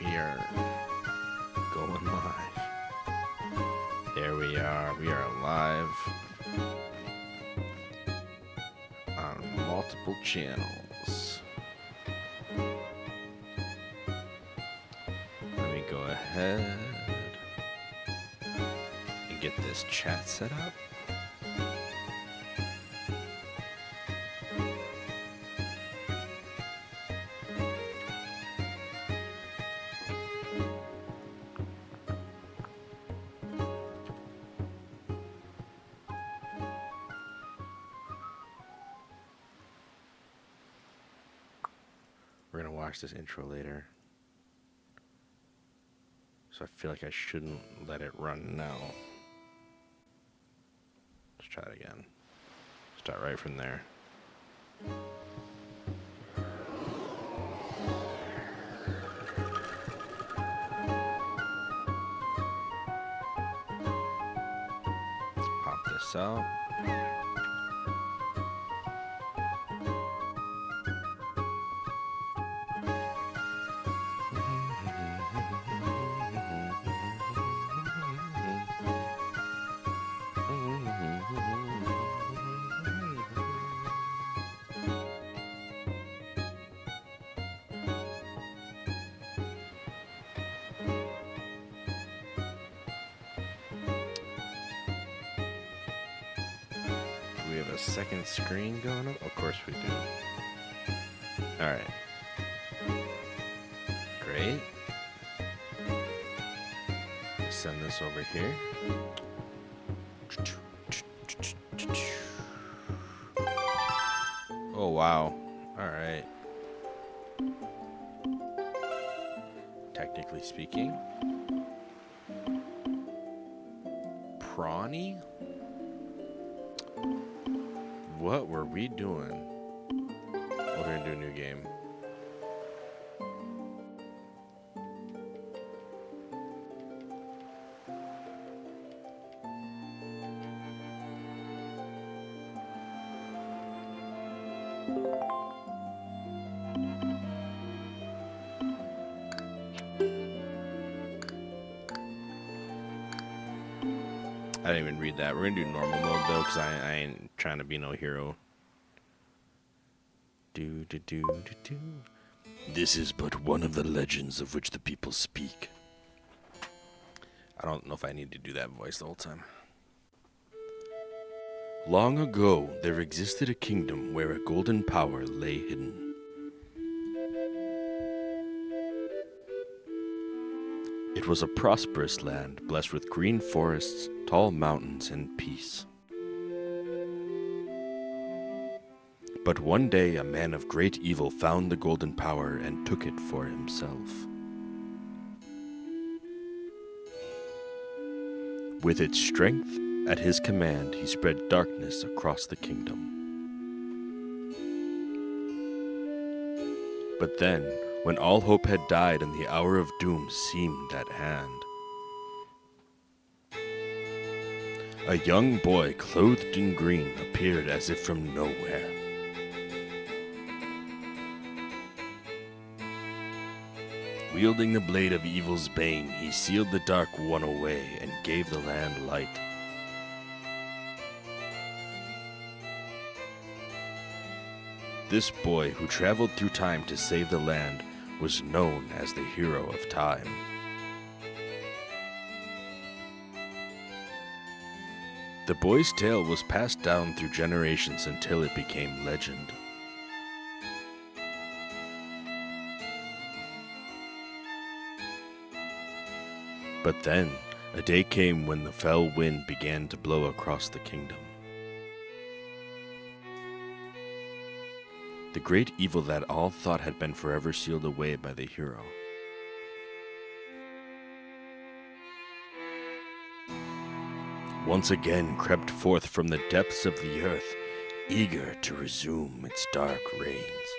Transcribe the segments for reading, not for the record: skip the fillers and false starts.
We are going live. There we are. We are live on multiple channels. Let me go ahead and get this chat set up. We're going to watch this intro later. So I feel like I shouldn't let it run now. Let's try it again. Start right from there. Pop this out. We have a second screen going up? Of course we do. Alright. Great. Send this over here. Oh, wow. Alright. Technically speaking. Prawny? What were we doing? We're gonna do a new game. I didn't even read that. We're gonna do normal mode though, because I ain't trying to be no hero. Do. This is but one of the legends of which the people speak. I don't know if I need to do that voice the whole time. Long ago, there existed a kingdom where a golden power lay hidden. It was a prosperous land, blessed with green forests, tall mountains, and peace. But one day, a man of great evil found the golden power and took it for himself. With its strength at his command, he spread darkness across the kingdom. But then, when all hope had died and the hour of doom seemed at hand, a young boy clothed in green appeared as if from nowhere. Wielding the blade of evil's bane, he sealed the dark one away and gave the land light. This boy, who traveled through time to save the land, was known as the hero of time. The boy's tale was passed down through generations until it became legend. But then, a day came when the fell wind began to blow across the kingdom. The great evil that all thought had been forever sealed away by the hero. Once again crept forth from the depths of the earth, eager to resume its dark reigns.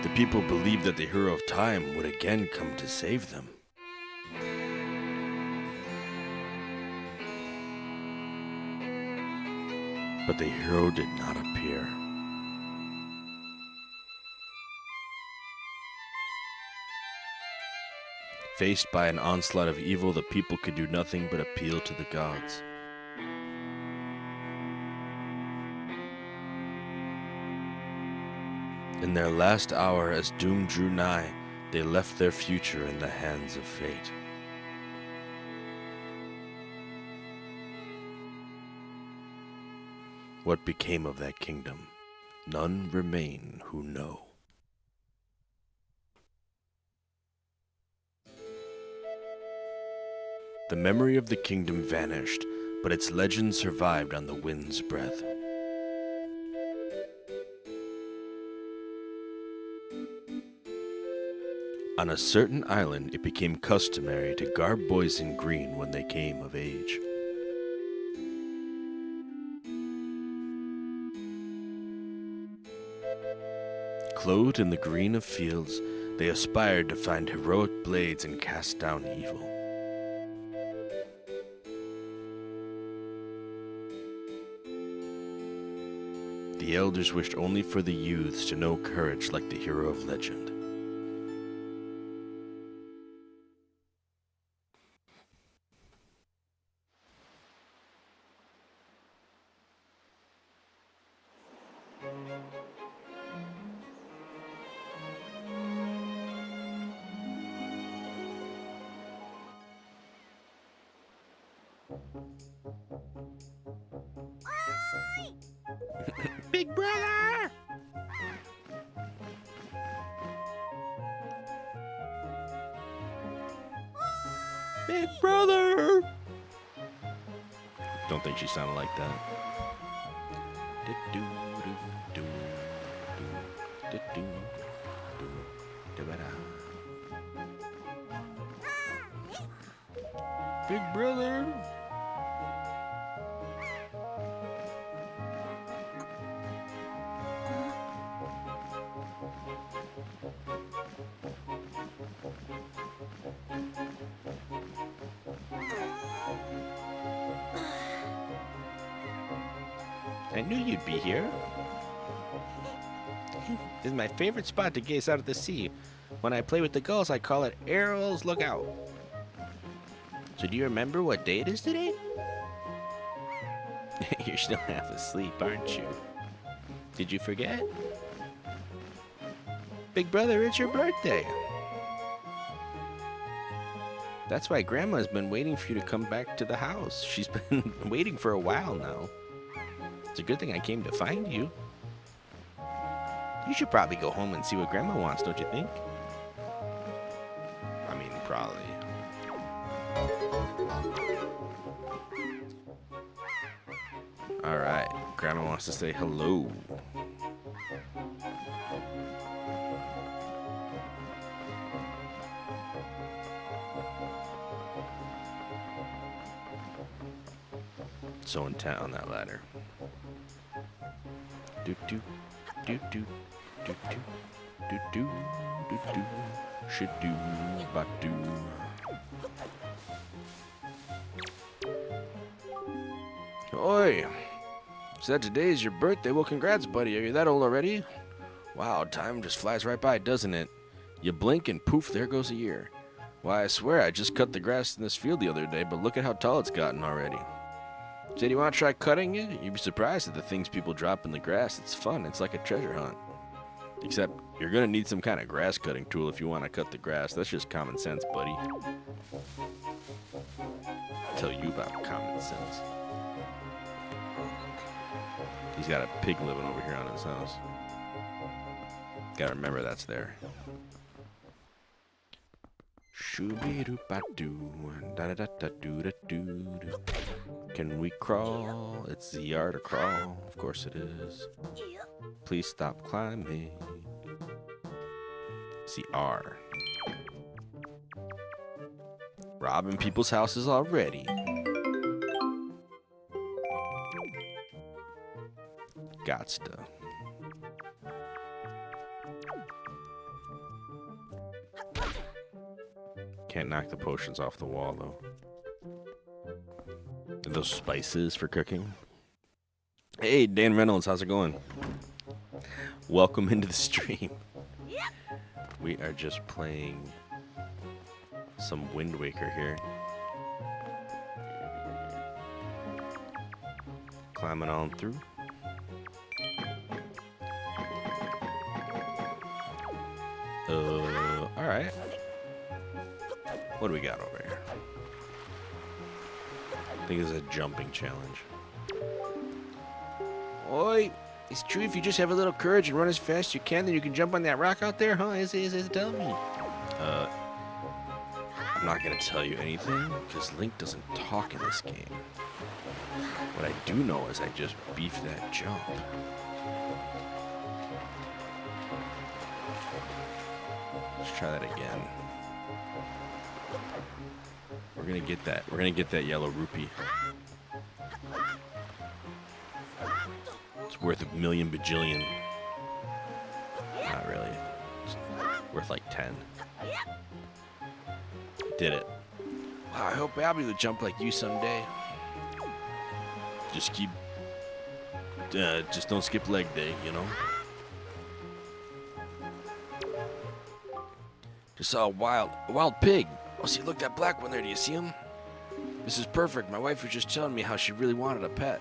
The people believed that the hero of time would again come to save them. But the hero did not appear. Faced by an onslaught of evil, the people could do nothing but appeal to the gods. In their last hour, as doom drew nigh, they left their future in the hands of fate. What became of that kingdom? None remain who know. The memory of the kingdom vanished, but its legend survived on the wind's breath. On a certain island, it became customary to garb boys in green when they came of age. Clothed in the green of fields, they aspired to find heroic blades and cast down evil. The elders wished only for the youths to know courage like the hero of legend. Big brother! Big brother! Don't think she sounded like that. Big brother! I knew you'd be here. This is my favorite spot to gaze out at the sea. When I play with the gulls, I call it Errol's Lookout. So do you remember what day it is today? You're still half asleep, aren't you? Did you forget? Big brother, it's your birthday. That's why Grandma's been waiting for you to come back to the house. She's been waiting for a while now. It's a good thing I came to find you. You should probably go home and see what Grandma wants, don't you think? I mean, probably. Alright, Grandma wants to say hello. So intent on that ladder. Do do do do do do do do do do should do ba do. Oi! Said today's your birthday. Well, congrats, buddy. Are you that old already? Wow, time just flies right by, doesn't it? You blink and poof, there goes a year. Why, I swear I just cut the grass in this field the other day, but look at how tall it's gotten already. Said you want to try cutting it? You'd be surprised at the things people drop in the grass. It's fun. It's like a treasure hunt. Except you're going to need some kind of grass cutting tool if you want to cut the grass. That's just common sense, buddy. I'll tell you about common sense. He's got a pig living over here on his house. Gotta remember that's there. Shooby-doo-ba-doo, da-da-da-da-doo-da-doo-doo. Can we crawl? It's the art of crawl. Of course it is. Please stop climbing. It's the R. Robbing people's houses already. Gotsta. Can't knock the potions off the wall, though. Are those spices for cooking? Hey, Dan Reynolds, how's it going? Welcome into the stream. We are just playing Some Wind Waker here. Climbing on through. Alright. What do we got over here? I think it's a jumping challenge. Oi! It's true if you just have a little courage and run as fast as you can, then you can jump on that rock out there, huh? Is it tell me? I'm not gonna tell you anything, because Link doesn't talk in this game. What I do know is I just beefed that jump. Let's try that again. We're gonna get that. We're gonna get that yellow rupee. It's worth a million bajillion. Not really. It's worth like 10. Did it. Wow, I hope I'll be able to jump like you someday. Just keep. Just don't skip leg day, you know? Just saw a wild pig. Oh, see, look, that black one there. Do you see him? This is perfect. My wife was just telling me how she really wanted a pet.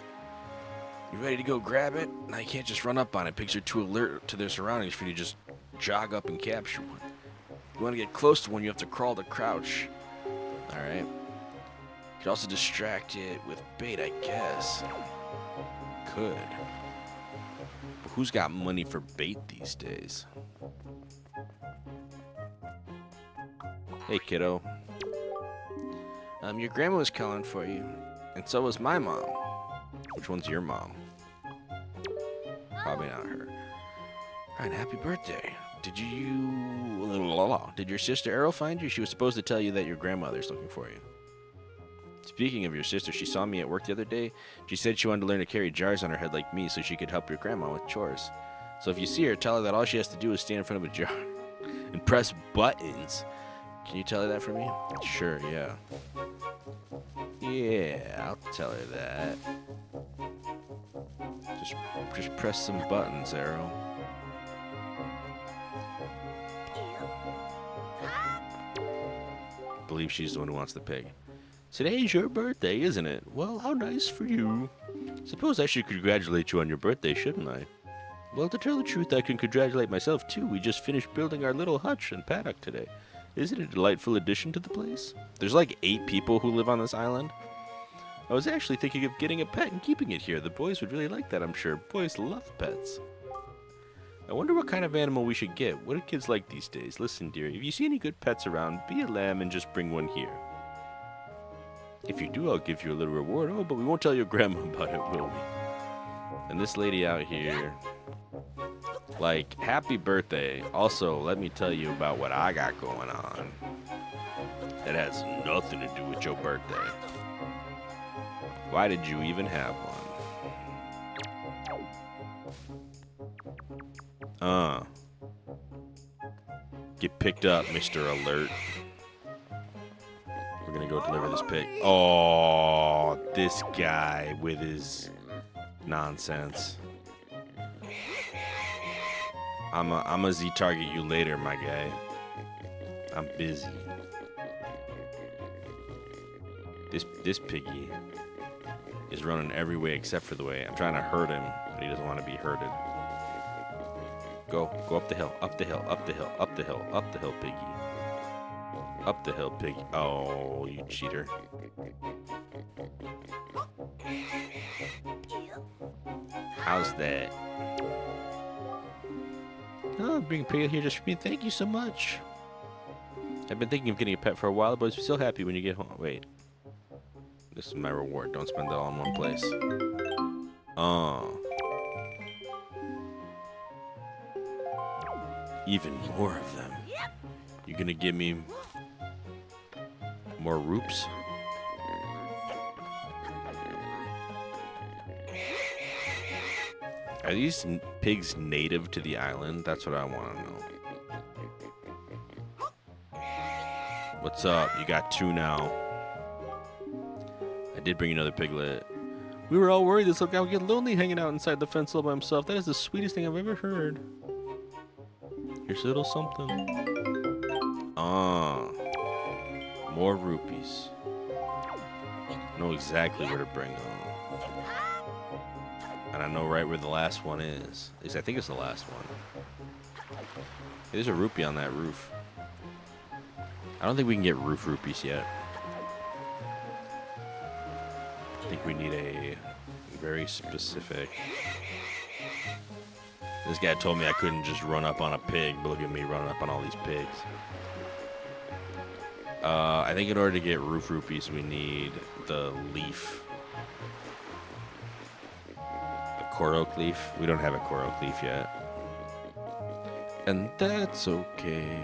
You ready to go grab it? Now you can't just run up on it. Pigs are too alert to their surroundings for you to just jog up and capture one. You want to get close to one, you have to crawl to crouch. Alright. You could also distract it with bait, I guess. Could. But who's got money for bait these days? Hey, kiddo. Your grandma was calling for you. And so was my mom. Which one's your mom? Probably not her. Alright, happy birthday. Did your sister Errol find you? She was supposed to tell you that your grandmother's looking for you. Speaking of your sister, she saw me at work the other day. She said she wanted to learn to carry jars on her head like me so she could help your grandma with chores. So if you see her, tell her that all she has to do is stand in front of a jar and press buttons. Can you tell her that for me? Sure, yeah. Yeah, I'll tell her that. Just press some buttons, Arrow. I believe she's the one who wants the pig. Today's your birthday, isn't it? Well, how nice for you. Suppose I should congratulate you on your birthday, shouldn't I? Well, to tell the truth, I can congratulate myself, too. We just finished building our little hutch and paddock today. Isn't it a delightful addition to the place? There's like 8 people who live on this island. I was actually thinking of getting a pet and keeping it here. The boys would really like that, I'm sure. Boys love pets. I wonder what kind of animal we should get. What do kids like these days? Listen, dear, if you see any good pets around, be a lamb and just bring one here. If you do, I'll give you a little reward. Oh, but we won't tell your grandma about it, will we? And this lady out here, like, happy birthday. Also, let me tell you about what I got going on. That has nothing to do with your birthday. Why did you even have one? Get picked up, Mr. Alert. We're gonna go deliver this pig. Oh, this guy with his nonsense. I'ma Z-target you later, my guy. I'm busy. This piggy is running every way except for the way. I'm trying to hurt him, but he doesn't want to be hurted. Go up the hill, up the hill, up the hill, up the hill, up the hill, piggy. Up the hill, piggy. Oh, you cheater. How's that? Oh, bring a pig here just for me. Thank you so much. I've been thinking of getting a pet for a while, but I'm still happy when you get home. Wait. This is my reward. Don't spend it all in one place. Oh. Even more of them. You gonna give me more roops? Are these pigs native to the island? That's what I want to know. What's up? You got 2 now. I did bring another piglet. We were all worried this little guy would get lonely hanging out inside the fence all by himself. That is the sweetest thing I've ever heard. Here's a little something. More rupees. I know exactly where to bring them. And I know right where the last one is. At least I think it's the last one. There's a rupee on that roof. I don't think we can get roof rupees yet. I think we need a very specific... This guy told me I couldn't just run up on a pig, but look at me running up on all these pigs. I think in order to get roof rupees, we need the leaf. The Korok leaf. We don't have a Korok leaf yet. And that's okay.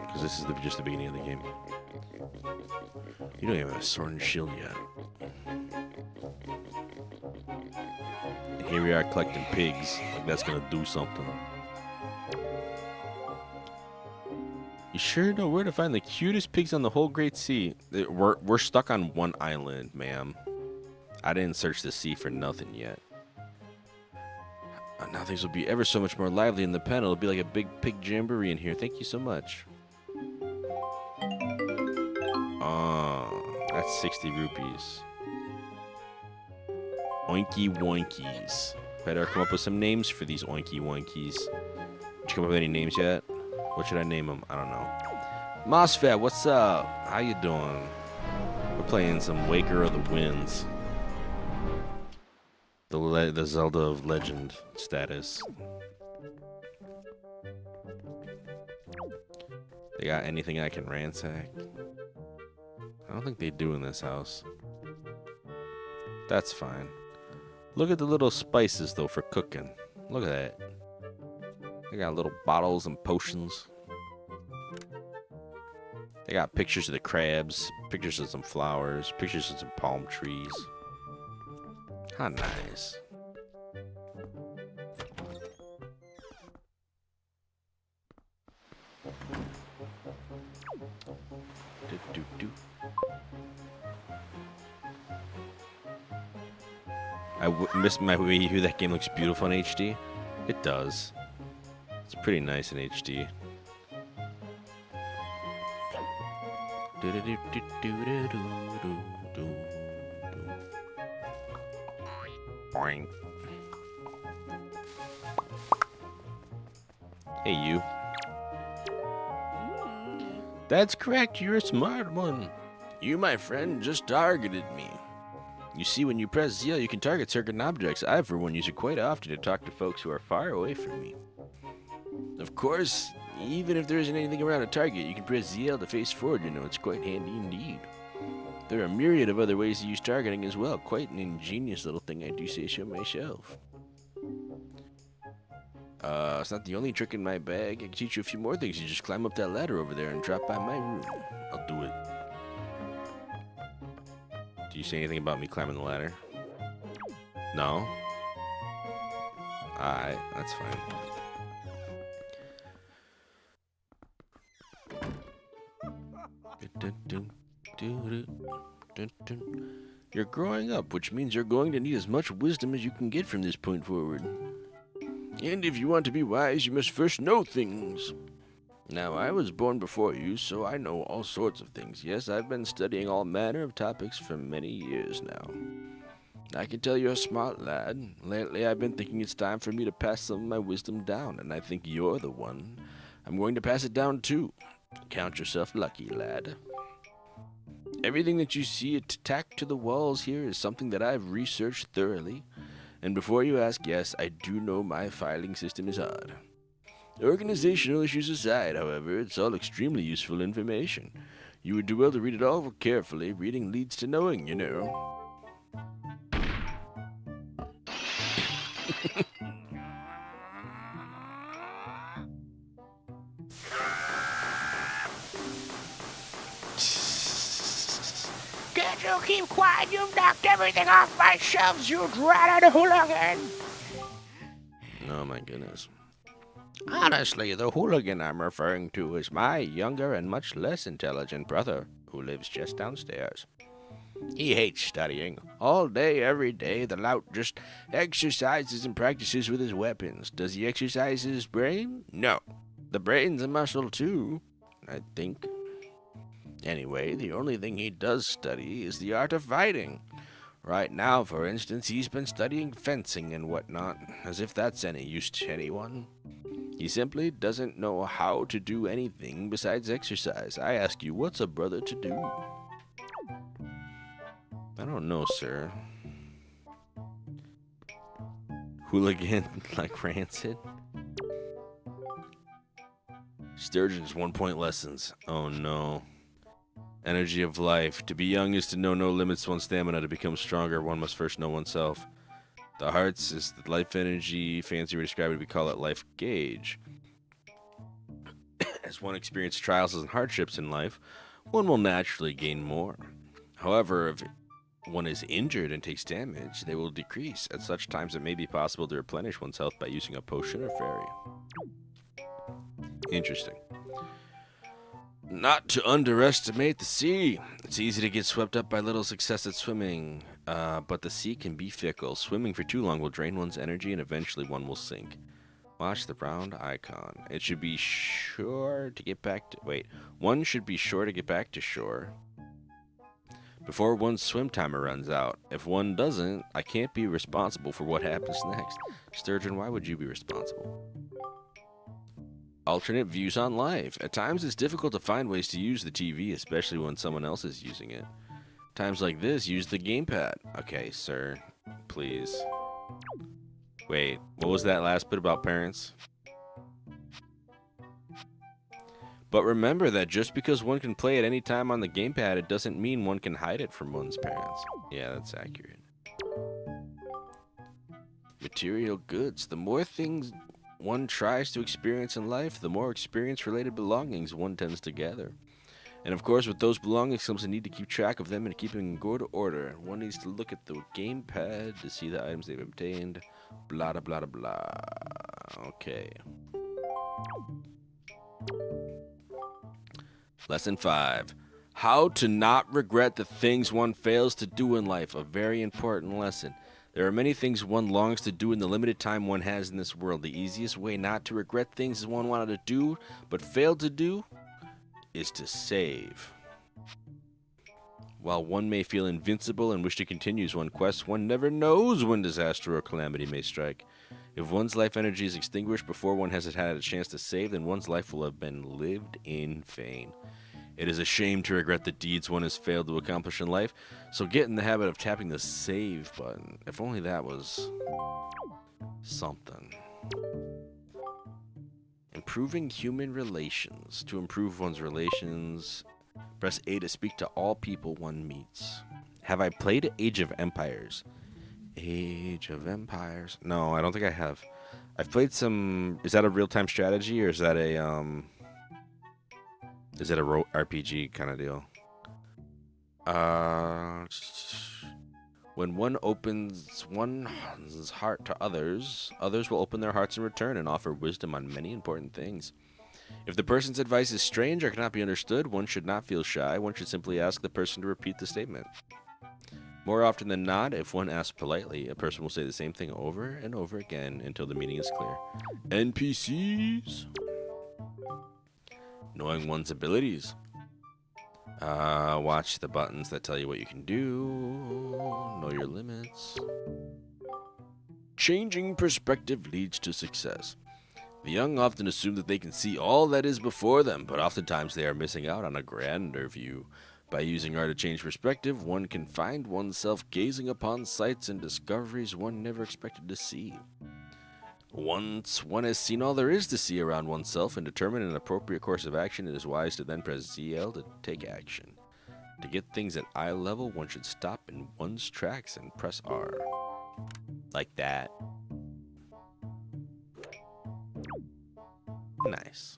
Because this is just the beginning of the game. You don't even have a sword and shield yet. And here we are collecting pigs. Like that's gonna do something. You sure know where to find the cutest pigs on the whole Great Sea. We're stuck on one island, ma'am. I didn't search the sea for nothing yet. Now things will be ever so much more lively in the pen. It'll be like a big pig jamboree in here. Thank you so much. That's 60 rupees. Oinky Woinkies. Better come up with some names for these Oinky Woinkies. Did you come up with any names yet? What should I name them? I don't know. Mosfet, what's up? How you doing? We're playing some Waker of the Winds. The Zelda of Legend status. They got anything I can ransack? I don't think they do in this house. That's fine. Look at the little spices, though, for cooking. Look at that. They got little bottles and potions. They got pictures of the crabs, pictures of some flowers, pictures of some palm trees. How nice. I missed my Wii U. That game looks beautiful in HD. It does. It's pretty nice in HD. Boing. Hey, you. That's correct. You're a smart one. You, my friend, just targeted me. You see, when you press Z, you can target certain objects. I, for one, use it quite often to talk to folks who are far away from me. Of course, even if there isn't anything around a target, you can press ZL to face forward. You know, it's quite handy indeed. There are a myriad of other ways to use targeting as well. Quite an ingenious little thing, I do say so myself. It's not the only trick in my bag. I can teach you a few more things. You just climb up that ladder over there and drop by my room. I'll do it. Do you say anything about me climbing the ladder? No? Alright, that's fine. You're growing up, which means you're going to need as much wisdom as you can get from this point forward. And if you want to be wise, you must first know things. Now, I was born before you, so I know all sorts of things. Yes, I've been studying all manner of topics for many years now. I can tell you're a smart lad. Lately, I've been thinking it's time for me to pass some of my wisdom down, and I think you're the one. I'm going to pass it down, too. Count yourself lucky, lad. Everything that you see tacked to the walls here is something that I've researched thoroughly. And before you ask, yes, I do know my filing system is hard. Organizational issues aside, however, it's all extremely useful information. You would do well to read it all carefully. Reading leads to knowing, you know. Can't you keep quiet? You've knocked everything off my shelves, you dreaded hooligan! Oh my goodness. Honestly, the hooligan I'm referring to is my younger and much less intelligent brother, who lives just downstairs. He hates studying. All day, every day, the lout just exercises and practices with his weapons. Does he exercise his brain? No. The brain's a muscle, too, I think. Anyway, the only thing he does study is the art of fighting. Right now, for instance, he's been studying fencing and whatnot, as if that's any use to anyone. He simply doesn't know how to do anything besides exercise. I ask you, what's a brother to do? I don't know, sir. Hooligan like Rancid? Sturgeon's 1-point lessons. Oh no. Energy of life. To be young is to know no limits to one's stamina. To become stronger, one must first know oneself. The hearts is the life energy. Fancy we describe it, we call it life gauge. As one experiences trials and hardships in life, one will naturally gain more. However, if one is injured and takes damage, they will decrease. At such times, it may be possible to replenish one's health by using a potion or fairy. Interesting. Not to underestimate the sea. It's easy to get swept up by little success at swimming, but the sea can be fickle. Swimming for too long will drain one's energy and eventually one will sink. Watch the round icon. It should be sure to get back to... Wait. One should be sure to get back to shore before one's swim timer runs out. If one doesn't, I can't be responsible for what happens next. Sturgeon, why would you be responsible? Alternate views on life. At times it's difficult to find ways to use the TV, especially when someone else is using it. Times like this, use the gamepad. Okay, sir. Please. Wait, what was that last bit about parents? But remember that just because one can play at any time on the gamepad, it doesn't mean one can hide it from one's parents. Yeah, that's accurate. Material goods. The more things one tries to experience in life, the more experience-related belongings one tends to gather. And of course, with those belongings comes a need to keep track of them and keep them in good order. One needs to look at the gamepad to see the items they've obtained. Blah, blah, blah, blah. Okay. Lesson 5. How to not regret the things one fails to do in life. A very important lesson. There are many things one longs to do in the limited time one has in this world. The easiest way not to regret things one wanted to do but failed to do is to save. While one may feel invincible and wish to continue one's quest, one never knows when disaster or calamity may strike. If one's life energy is extinguished before one has had a chance to save, then one's life will have been lived in vain. It is a shame to regret the deeds one has failed to accomplish in life, so get in the habit of tapping the save button. If only that was something. Improving human relations. To improve one's relations, press A to speak to all people one meets. Have I played Age of Empires? Age of Empires? No, I don't think I have. I've played some... Is that a real-time strategy, or is that a, Is it a RPG kind of deal? When one opens one's heart to others, others will open their hearts in return and offer wisdom on many important things. If the person's advice is strange or cannot be understood, one should not feel shy. One should simply ask the person to repeat the statement. More often than not, if one asks politely, a person will say the same thing over and over again until the meaning is clear. NPCs. Knowing one's abilities. Watch the buttons that tell you what you can do. Know your limits. Changing perspective leads to success. The young often assume that they can see all that is before them, but oftentimes they are missing out on a grander view. By using art to change perspective, one can find oneself gazing upon sights and discoveries one never expected to see. Once one has seen all there is to see around oneself and determined an appropriate course of action, it is wise to then press ZL to take action. To get things at eye level, one should stop in one's tracks and press R. Like that. Nice.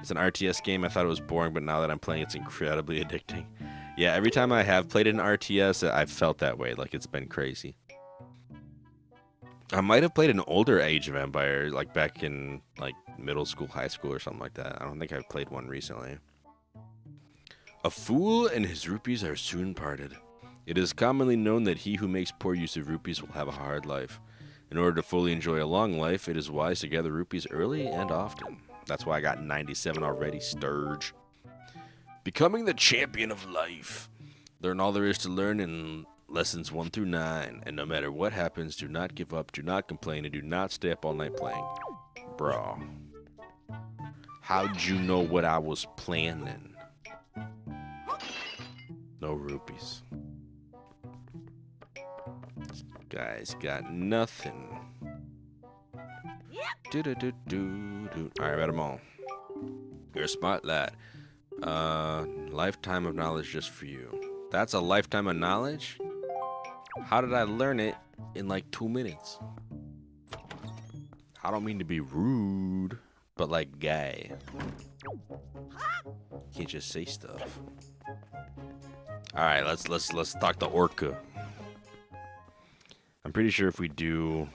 It's an RTS game. I thought it was boring, but now that I'm playing, it's incredibly addicting. Yeah, every time I have played an RTS, I've felt that way. Like, it's been crazy. I might have played an older Age of Empires, like back in like middle school, high school, or something like that. I don't think I've played one recently. A fool and his rupees are soon parted. It is commonly known that he who makes poor use of rupees will have a hard life. In order to fully enjoy a long life, it is wise to gather rupees early and often. That's why I got 97 already, Sturge. Becoming the champion of life. Learn all there is to learn in lessons 1 through 9. And no matter what happens, do not give up, do not complain, and do not stay up all night playing. Bro. How'd you know what I was planning? No rupees. This guy's got nothing. Do-do-do-do-do. Alright, I read them all. You're a smart lad. Lifetime of knowledge just for you. That's a lifetime of knowledge? How did I learn it in like 2 minutes? I don't mean to be rude, but like guy. Can't just say stuff. Alright, let's talk to Orca. I'm pretty sure if we do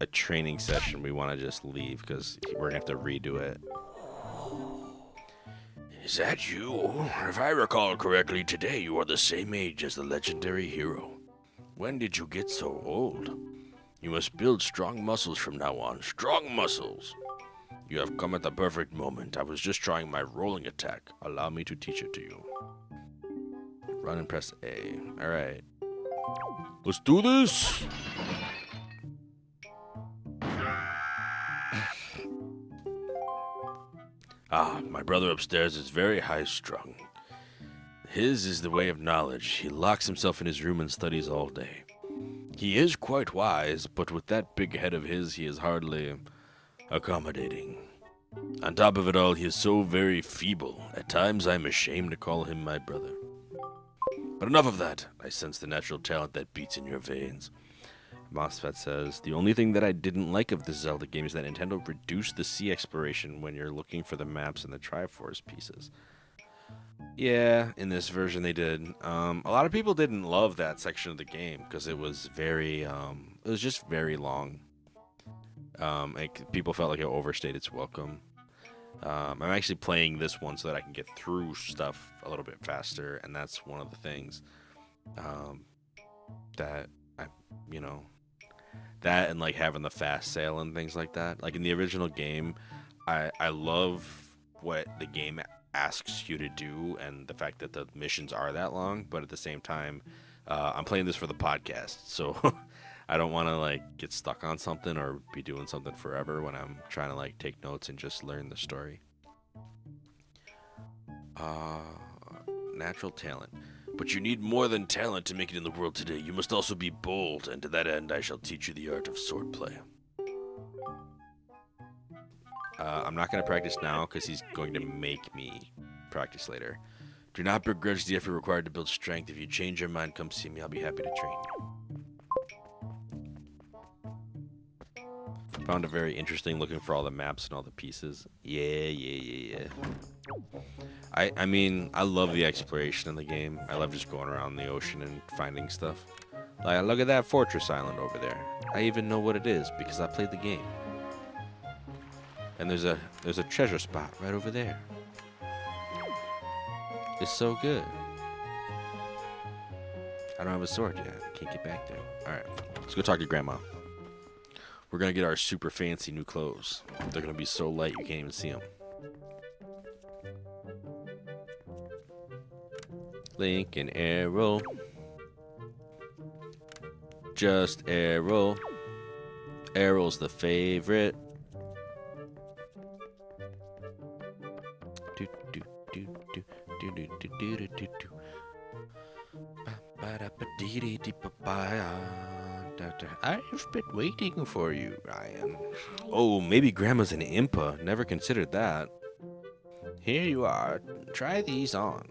a training session, we want to just leave because we're gonna have to redo it. Is that you? If I recall correctly, today you are the same age as the legendary hero. When did you get so old? You must build strong muscles from now on. Strong muscles! You have come at the perfect moment. I was just trying my rolling attack. Allow me to teach it to you. Run and press A. Alright. Let's do this! Ah, my brother upstairs is very high-strung. His is the way of knowledge. He locks himself in his room and studies all day. He is quite wise, but with that big head of his, he is hardly accommodating. On top of it all, he is so very feeble. At times, I am ashamed to call him my brother. But enough of that. I sense the natural talent that beats in your veins. MOSFET says, the only thing that I didn't like of this Zelda game is that Nintendo reduced the sea exploration when you're looking for the maps and the Triforce pieces. Yeah, in this version they did. A lot of people didn't love that section of the game because it was very, it was just very long. People felt like it overstayed its welcome. I'm actually playing this one so that I can get through stuff a little bit faster, and that's one of the things that I, that and like having the fast sail and things like that. Like in the original game, I love what the game asks you to do and the fact that the missions are that long, but at the same time, I'm playing this for the podcast, so I don't want to like get stuck on something or be doing something forever when I'm trying to like take notes and just learn the story. Natural talent. But you need more than talent to make it in the world today. You must also be bold, and to that end I shall teach you the art of swordplay. I'm not going to practice now because he's going to make me practice later. Do not begrudge the effort required to build strength. If you change your mind, come see me. I'll be happy to train you. Found it very interesting looking for all the maps and all the pieces. Yeah. I mean, I love the exploration in the game. I love just going around the ocean and finding stuff. Like, look at that fortress island over there. I even know what it is because I played the game. And there's a treasure spot right over there. It's so good. I don't have a sword yet. Can't get back there. Alright, let's go talk to Grandma. We're gonna get our super fancy new clothes. They're gonna be so light you can't even see them. Link and arrow. Just arrow. Arrow's the favorite. I've been waiting for you, Ryan. Oh, maybe Grandma's an Impa. Never considered that. Here you are. Try these on.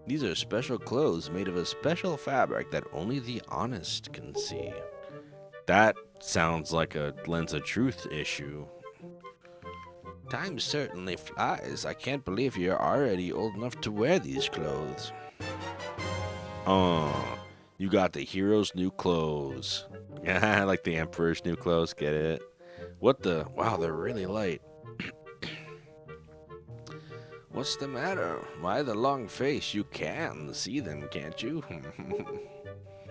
These are special clothes made of a special fabric that only the honest can see. That sounds like a Lens of Truth issue. Time certainly flies. I can't believe you're already old enough to wear these clothes. Oh, you got the hero's new clothes. Yeah, like the Emperor's new clothes, get it? What the? Wow, they're really light. What's the matter? Why the long face? You can see them, can't you?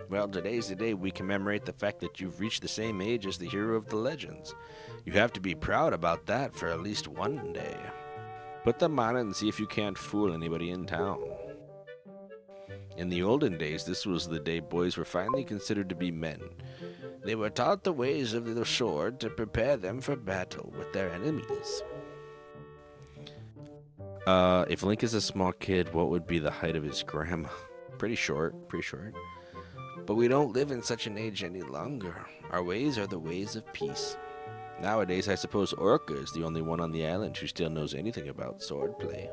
Well, today's the day we commemorate the fact that you've reached the same age as the hero of the legends. You have to be proud about that for at least one day. Put them on it and see if you can't fool anybody in town. In the olden days, this was the day boys were finally considered to be men. They were taught the ways of the sword to prepare them for battle with their enemies. If Link is a small kid, what would be the height of his grandma? Pretty short. But we don't live in such an age any longer. Our ways are the ways of peace. Nowadays, I suppose Orca is the only one on the island who still knows anything about swordplay.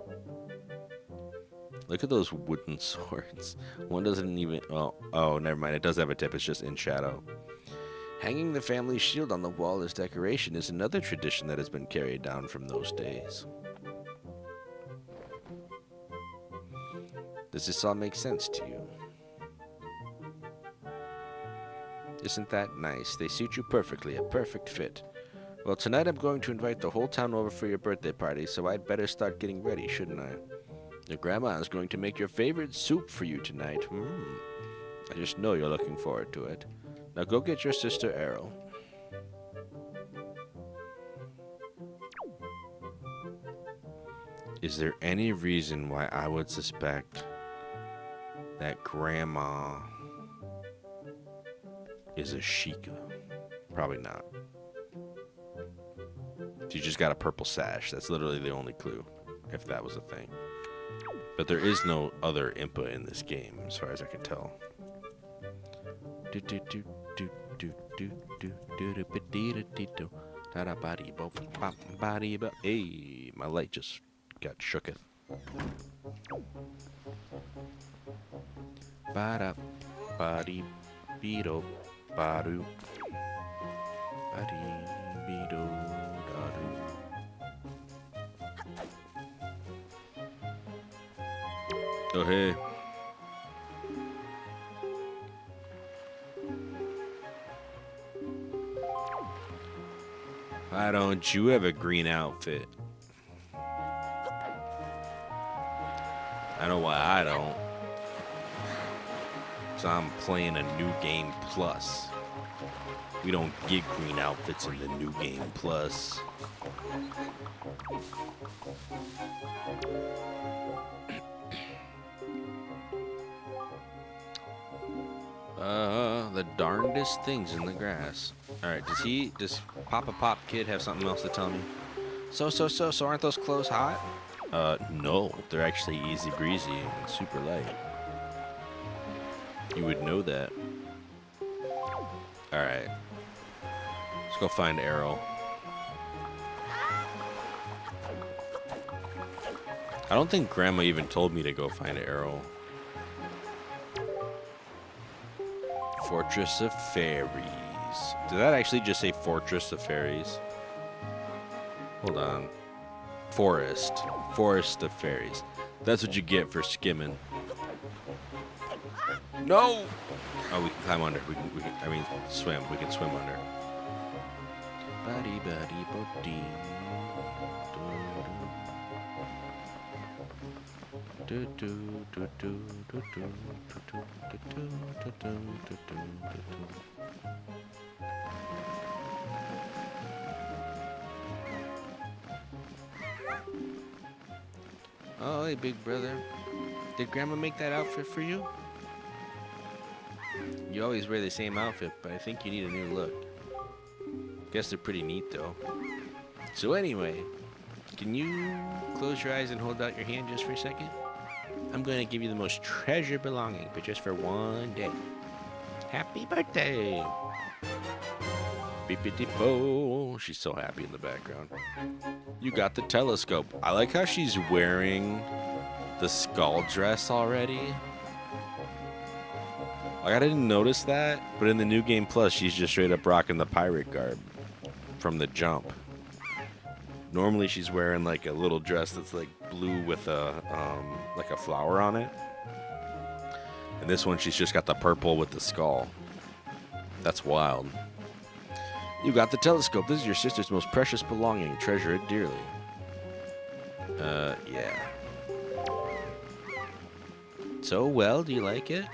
Look at those wooden swords. One doesn't even... Oh, never mind. It does have a tip. It's just in shadow. Hanging the family shield on the wall as decoration is another tradition that has been carried down from those days. Does this all make sense to you? Isn't that nice? They suit you perfectly. A perfect fit. Well, tonight I'm going to invite the whole town over for your birthday party, so I'd better start getting ready, shouldn't I? Your grandma is going to make your favorite soup for you tonight. I just know you're looking forward to it. Now go get your sister Errol. Is there any reason why I would suspect that grandma is a Sheikah? Probably not. She just got a purple sash. That's literally the only clue, if that was a thing. But there is no other Impa in this game, as far as I can tell. Hey, my light just got shooketh. Ba-da, ba-dee, be-do, ba-doo. Ba-dee, be-do, da-doo. Oh, hey. Why don't you have a green outfit? I know why I don't. So I'm playing a new game plus. We don't get green outfits in the new game plus. The darndest things in the grass. Alright, does Papa Pop Kid have something else to tell me? So aren't those clothes hot? No, they're actually easy breezy and super light. You would know that. Alright. Let's go find Errol. I don't think Grandma even told me to go find Errol. Fortress of Fairies. Did that actually just say Fortress of Fairies? Hold on. Forest. Forest of Fairies. That's what you get for skimming. No! Oh, we can climb under. We can I mean, swim. We can swim under. Oh, hey, big brother. Did Grandma make that outfit for you? You always wear the same outfit, but I think you need a new look. Guess they're pretty neat, though. So anyway, can you close your eyes and hold out your hand just for a second? I'm going to give you the most treasured belonging, but just for one day. Happy birthday! Beep-a-dee-bo. She's so happy in the background. You got the telescope. I like how she's wearing the skull dress already. Like, I didn't notice that, but in the new game plus, she's just straight up rocking the pirate garb from the jump. Normally, she's wearing like a little dress that's like blue with a like a flower on it, and this one she's just got the purple with the skull. That's wild. You got the telescope. This is your sister's most precious belonging. Treasure it dearly. Yeah. So, well, do you like it?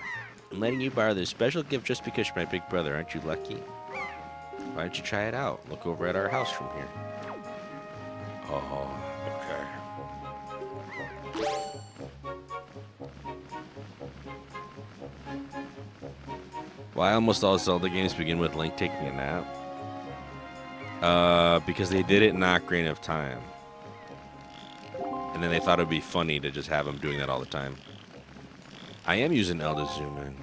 I'm letting you borrow this special gift just because you're my big brother. Aren't you lucky? Why don't you try it out? Look over at our house from here. Oh, okay. Why almost all Zelda games begin with Link taking a nap? Because they did it in Ocarina of Time. And then they thought it would be funny to just have him doing that all the time. I am using L to zoom in.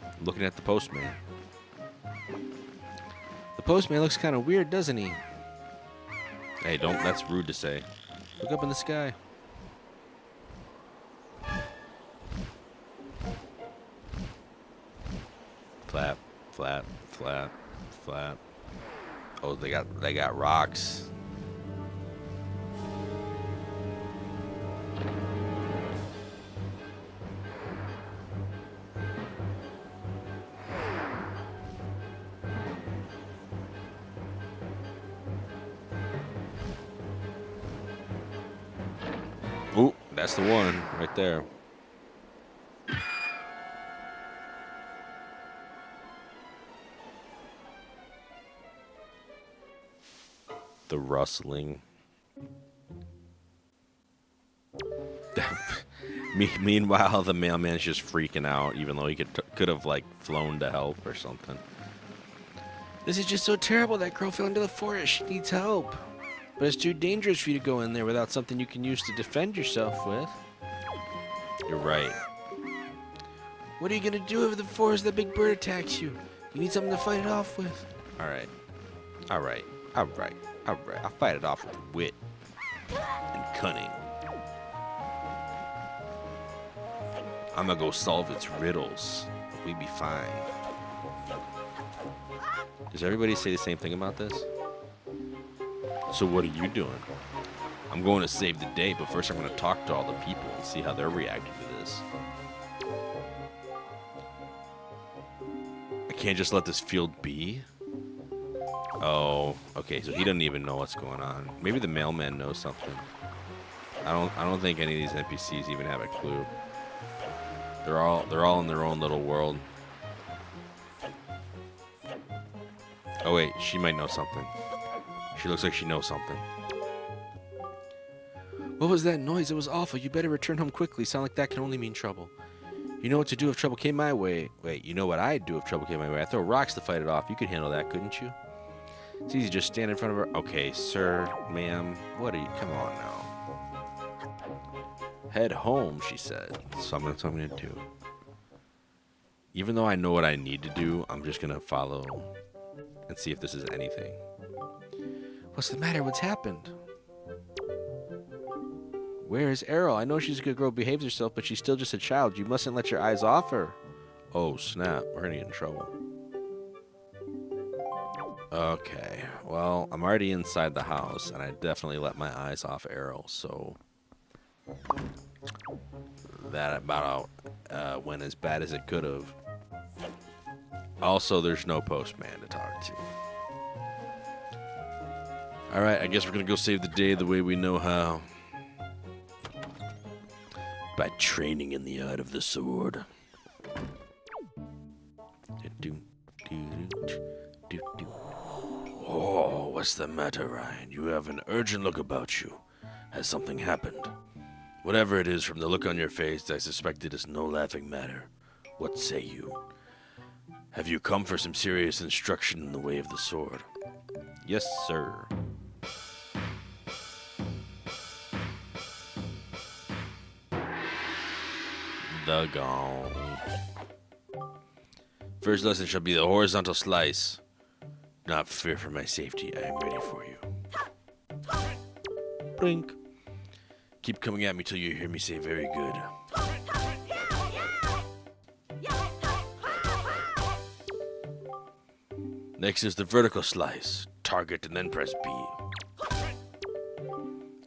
I'm looking at the postman. The postman looks kind of weird, doesn't he? Hey, don't. That's rude to say. Look up in the sky. Flap, flap, flap, flap. Oh, they got rocks. Ooh, that's the one right there. The rustling. Meanwhile, the mailman's just freaking out, even though he could have like flown to help or something. This is just so terrible. That girl fell into the forest. She needs help. But it's too dangerous for you to go in there without something you can use to defend yourself with. You're right. What are you gonna do if the forest that big bird attacks you? You need something to fight it off with. All right. All right. All right. All right. I'll fight it off with wit and cunning. I'm gonna go solve its riddles. We be fine. Does everybody say the same thing about this? So what are you doing? I'm going to save the day, but first I'm going to talk to all the people and see how they're reacting to this. I can't just let this field be? Oh, okay, so he doesn't even know what's going on. Maybe the mailman knows something. I don't think any of these NPCs even have a clue. They're all in their own little world. Oh wait, she might know something. She looks like she knows something. What was that noise? It was awful. You better return home quickly. Sound like that can only mean trouble. You know what to do if trouble came my way. Wait, you know what I'd do if trouble came my way? I'd throw rocks to fight it off. You could handle that, couldn't you? It's easy, just stand in front of her. Okay, sir, ma'am, what are you? Come on now. Head home, she said. So that's what I'm gonna do. Even though I know what I need to do, I'm just gonna follow and see if this is anything. What's the matter? What's happened? Where is Errol? I know she's a good girl, behaves herself, but she's still just a child. You mustn't let your eyes off her. Oh, snap. We're gonna get in trouble. Okay. Well, I'm already inside the house, and I definitely let my eyes off Errol, so that about went as bad as it could have. Also, there's no postman to talk to. Alright, I guess we're gonna go save the day the way we know how. By training in the art of the sword. Oh, what's the matter, Ryan? You have an urgent look about you. Has something happened? Whatever it is, from the look on your face, I suspect it is no laughing matter. What say you? Have you come for some serious instruction in the way of the sword? Yes, sir. The gong. First lesson shall be the horizontal slice. Do not fear for my safety. I am ready for you. Blink. Keep coming at me till you hear me say very good. Next is the vertical slice. Target and then press B.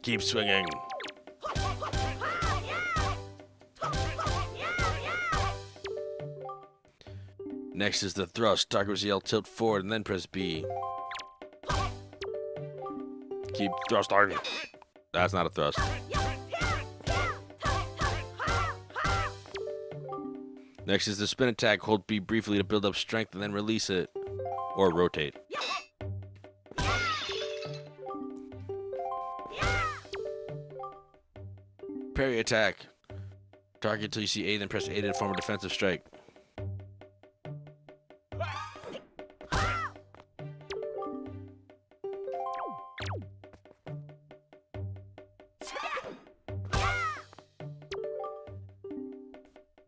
Keep swinging. Next is the thrust. Target with L, tilt forward and then press B. Keep thrusting. That's not a thrust. Next is the spin attack. Hold B briefly to build up strength and then release it. Or rotate. parry attack. Target until you see A, then press A to form a defensive strike.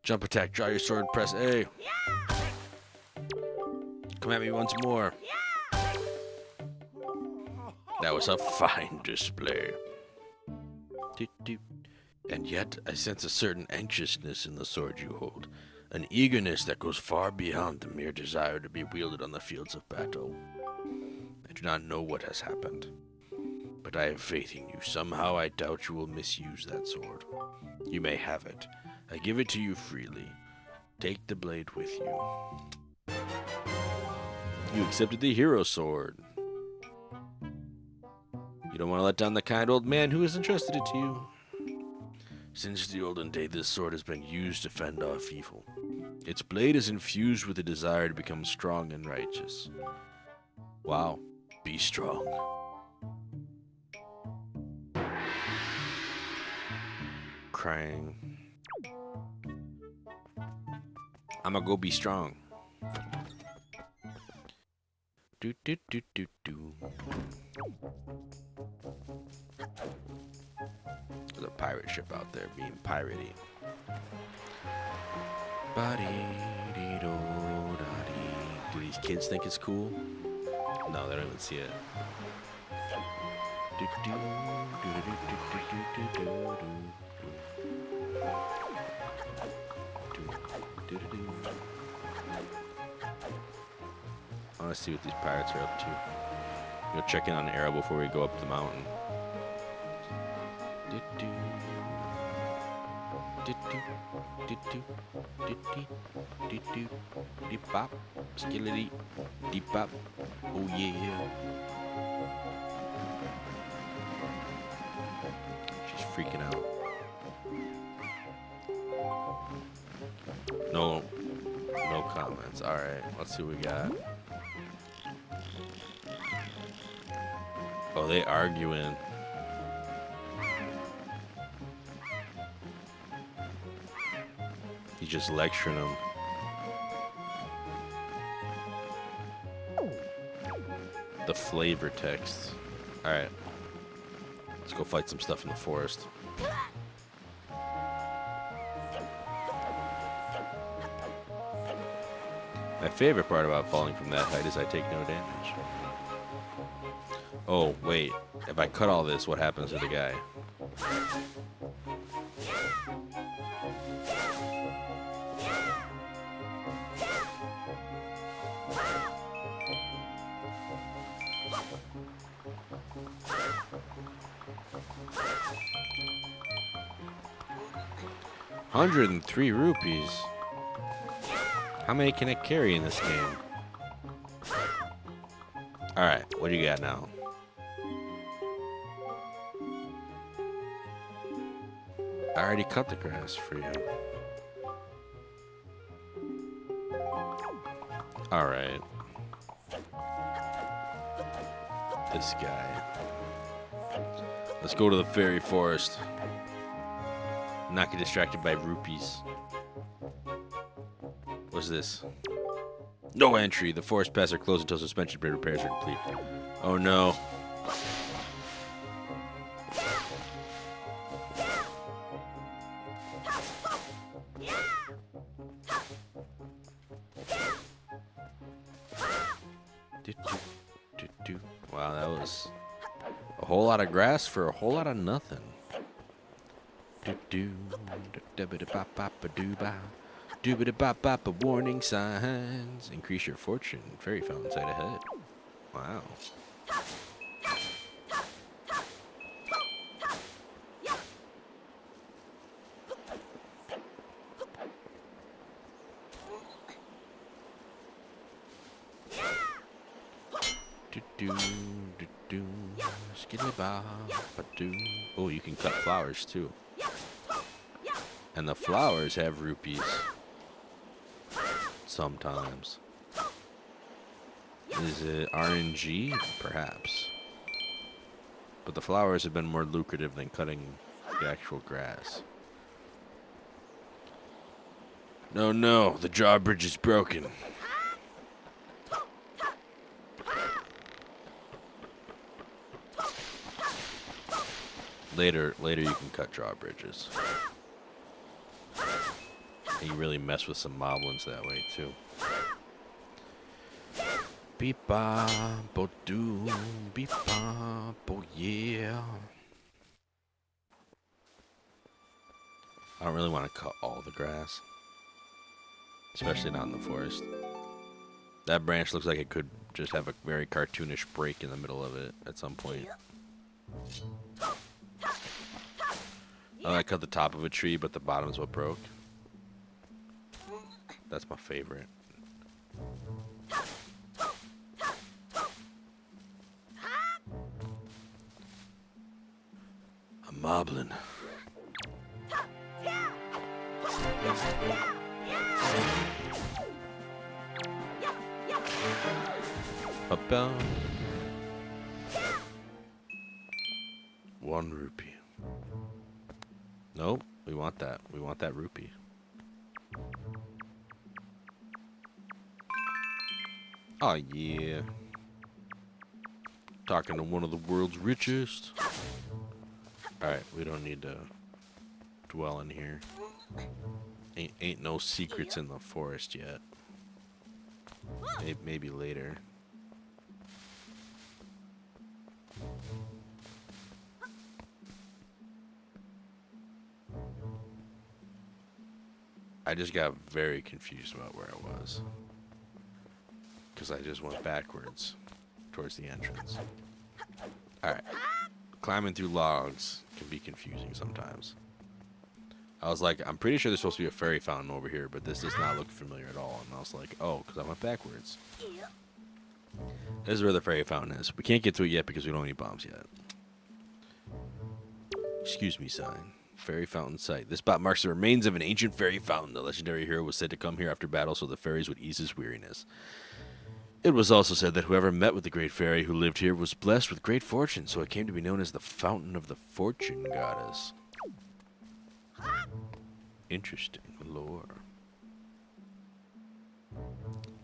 Jump attack. Draw your sword. Press A. Come at me once more. That was a fine display. And yet, I sense a certain anxiousness in the sword you hold. An eagerness that goes far beyond the mere desire to be wielded on the fields of battle. I do not know what has happened, but I have faith in you. Somehow I doubt you will misuse that sword. You may have it. I give it to you freely. Take the blade with you. You accepted the hero sword. You don't want to let down the kind old man who has entrusted it to you. Since the olden day, this sword has been used to fend off evil. Its blade is infused with a desire to become strong and righteous. Wow. Be strong. Crying. I'ma go be strong. Do do do do do. There's a pirate ship out there being piratey. Do these kids think it's cool? No, they don't even see it. I want to see what these pirates are up to. Go check in on Arrow before we go up the mountain. Deep bop, skillity, deep bop. Oh yeah. She's freaking out. No comments. All right, let's see what we got. Oh, they arguing. He's just lecturing them. The flavor text. Alright. Let's go fight some stuff in the forest. My favorite part about falling from that height is I take no damage. Oh, wait. If I cut all this, what happens to the guy? $103 rupees. How many can it carry in this game? Alright, what do you got now? I already cut the grass for you. Alright. This guy. Let's go to the fairy forest. Not get distracted by rupees. What's this? No entry. The forest paths are closed until suspension bridge repairs are complete. Oh no. Wow, that was a whole lot of grass for a whole lot of nothing. Warning signs. Increase your fortune. Fairy fountain sight ahead. Wow. Oh, you can cut flowers too. And the flowers have rupees. Sometimes. Is it RNG? Perhaps. But the flowers have been more lucrative than cutting actual grass. No, the drawbridge is broken. Later you can cut drawbridges. And you really mess with some moblins that way too. Beep-ba, bo-doo, beep-ba, bo-yeah. I don't really want to cut all the grass. Especially not in the forest. That branch looks like it could just have a very cartoonish break in the middle of it at some point. I cut the top of a tree, but the bottom's what broke. That's my favorite. A moblin. Up. 1 rupee. Nope, we want that. We want that rupee. Oh yeah. Talking to one of the world's richest. Alright, we don't need to dwell in here. Ain't no secrets in the forest yet. Maybe later. I just got very confused about where I was. Because I just went backwards towards the entrance. Alright. Climbing through logs can be confusing sometimes. I was like, I'm pretty sure there's supposed to be a fairy fountain over here, but this does not look familiar at all. And I was like, oh, because I went backwards. This is where the fairy fountain is. We can't get to it yet because we don't have any bombs yet. Excuse me, sign. Fairy fountain site. This spot marks the remains of an ancient fairy fountain. The legendary hero was said to come here after battle so the fairies would ease his weariness. It was also said that whoever met with the great fairy who lived here was blessed with great fortune, so it came to be known as the Fountain of the Fortune Goddess. Interesting lore.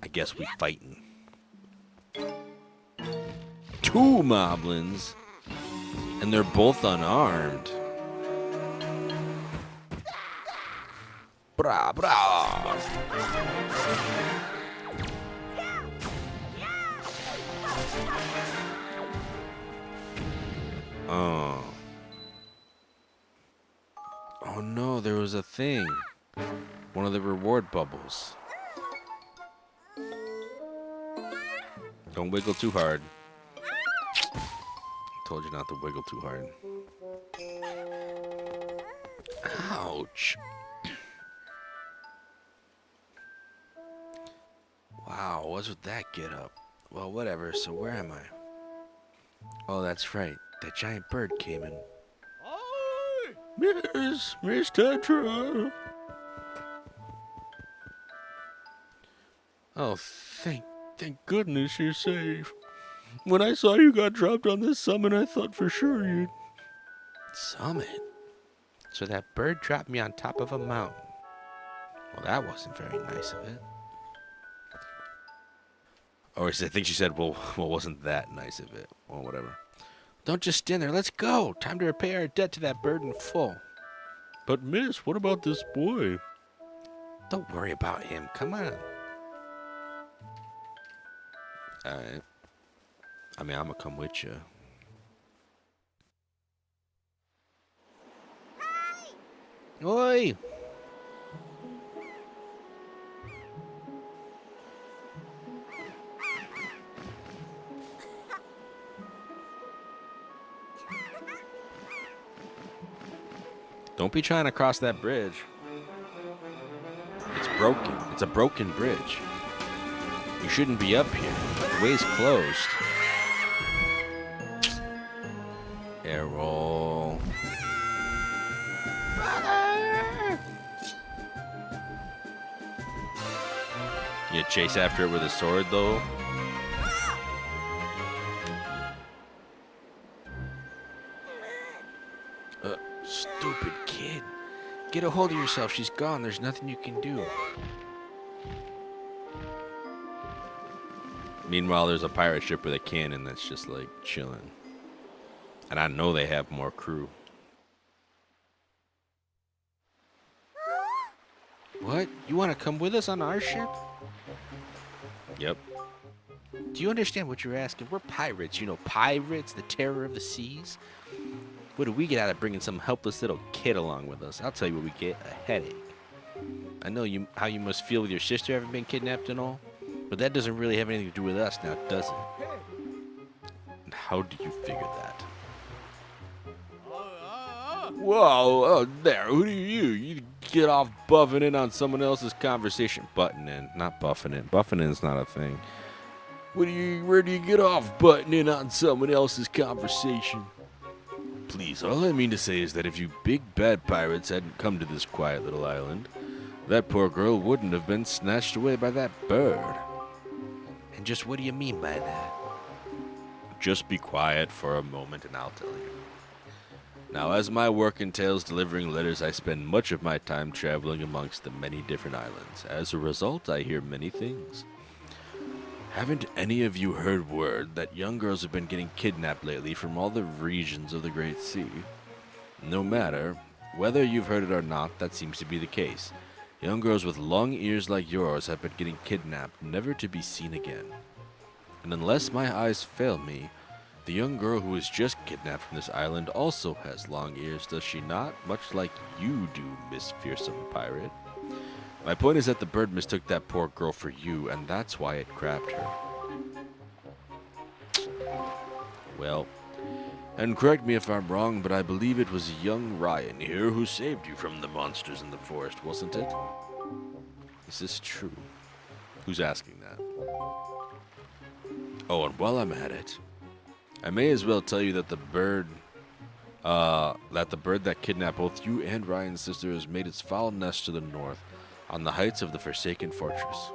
I guess we fighting. 2 moblins, and they're both unarmed. Bra bra. Oh no, there was a thing. One of the reward bubbles. Don't wiggle too hard. Told you not to wiggle too hard. Ouch. Wow, what's with that get up? Well, whatever, so where am I? Oh, that's right. That giant bird came in. Miss Tetra. Oh, thank goodness you're safe. When I saw you got dropped on this summit, I thought for sure you'd... Summit? So that bird dropped me on top of a mountain. Well, that wasn't very nice of it. Or I think she said, well, wasn't that nice of it? Well, whatever. Don't just stand there. Let's go. Time to repay our debt to that bird in full. But, miss, what about this boy? Don't worry about him. Come on. Alright. I mean, I'm gonna come with you. Oi! Don't be trying to cross that bridge. It's broken. It's a broken bridge. You shouldn't be up here. The way's closed. Errol. Brother! You chase after it with a sword, though? Stupid kid. Get a hold of yourself. She's gone. There's nothing you can do. Meanwhile, there's a pirate ship with a cannon that's just like chilling. And I know they have more crew. What? You want to come with us on our ship? Yep. Do you understand what you're asking? We're pirates, you know, pirates, the terror of the seas. What do we get out of bringing some helpless little kid along with us? I'll tell you what we get, a headache. I know how you must feel with your sister having been kidnapped and all, but that doesn't really have anything to do with us now, does it? And how do you figure that? Whoa, oh, there, who are you? You get off buffing in on someone else's conversation. Butting in, not buffing in. Buffing in is not a thing. Where do you get off butting in on someone else's conversation? Please, all I mean to say is that if you big bad pirates hadn't come to this quiet little island, that poor girl wouldn't have been snatched away by that bird. And just what do you mean by that? Just be quiet for a moment and I'll tell you. Now, as my work entails delivering letters, I spend much of my time traveling amongst the many different islands. As a result, I hear many things. Haven't any of you heard word that young girls have been getting kidnapped lately from all the regions of the Great Sea? No matter whether you've heard it or not, that seems to be the case. Young girls with long ears like yours have been getting kidnapped, never to be seen again. And unless my eyes fail me, the young girl who was just kidnapped from this island also has long ears, does she not? Much like you do, Miss Fearsome Pirate. My point is that the bird mistook that poor girl for you, and that's why it grabbed her. Well, and correct me if I'm wrong, but I believe it was young Ryan here who saved you from the monsters in the forest, wasn't it? Is this true? Who's asking that? Oh, and while I'm at it, I may as well tell you that the bird that kidnapped both you and Ryan's sister has made its foul nest to the north, on the heights of the Forsaken Fortress.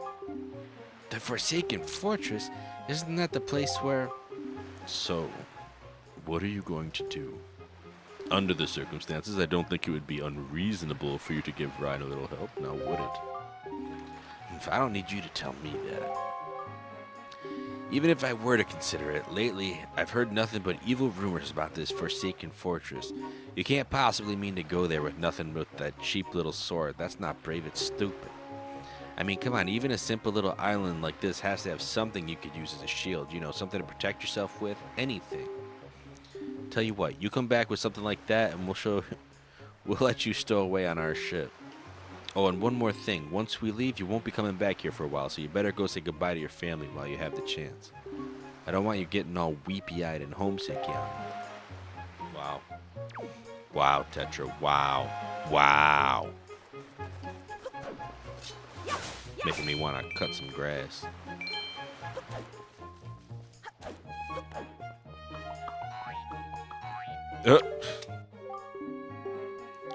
The Forsaken Fortress? Isn't that the place where... So, what are you going to do? Under the circumstances, I don't think it would be unreasonable for you to give Ryan a little help, now would it? If I don't need you to tell me that. Even if I were to consider it, lately I've heard nothing but evil rumors about this Forsaken Fortress. You can't possibly mean to go there with nothing but that cheap little sword. That's not brave, it's stupid. I mean, come on, even a simple little island like this has to have something you could use as a shield. You know, something to protect yourself with, anything. Tell you what, you come back with something like that and we'll let you stow away on our ship. Oh, and one more thing. Once we leave, you won't be coming back here for a while, so you better go say goodbye to your family while you have the chance. I don't want you getting all weepy-eyed and homesick on me. Wow. Wow, Tetra. Wow. Wow. Making me want to cut some grass. Are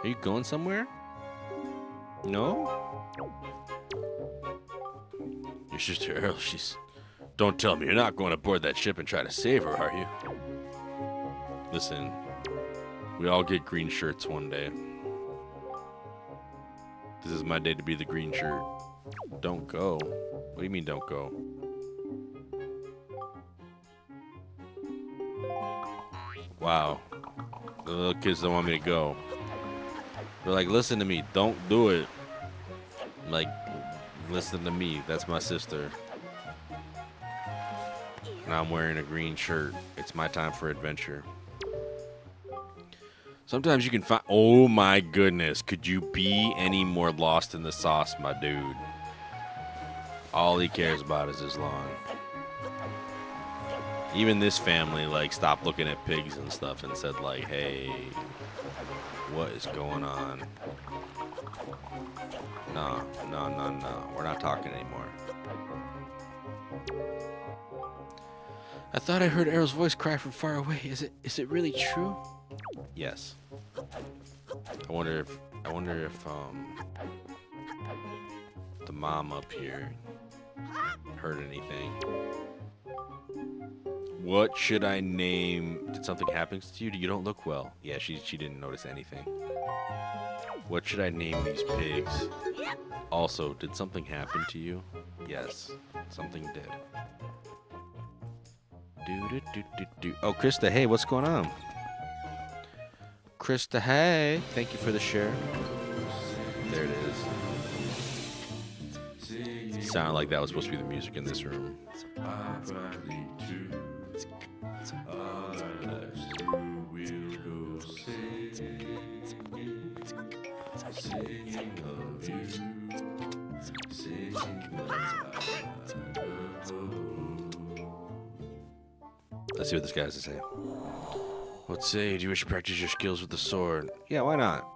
you going somewhere? No? Your sister Earl, she's... Don't tell me you're not going aboard that ship and try to save her, are you? Listen, we all get green shirts one day. This is my day to be the green shirt. Don't go. What do you mean don't go? Wow. The little kids don't want me to go. They're like, listen to me, don't do it. I'm like, listen to me, that's my sister. And I'm wearing a green shirt. It's my time for adventure. Sometimes you can find... Oh my goodness, could you be any more lost in the sauce, my dude? All he cares about is his lawn. Even this family, like, stopped looking at pigs and stuff and said, like, hey, what is going on? No, we're not talking anymore. I thought I heard Errol's voice cry from far away. Is it really true? Yes. I wonder if the mom up here heard anything. What should I name? Did something happen to you? You don't look well. Yeah, she didn't notice anything. What should I name these pigs? Also, did something happen to you? Yes, something did. Do. Oh, Krista, hey, what's going on? Krista, hey, thank you for the share. There it is. Sounded like that was supposed to be the music in this room. Let's see what this guy has to say. Let's say, do you wish to practice your skills with the sword? Yeah, why not?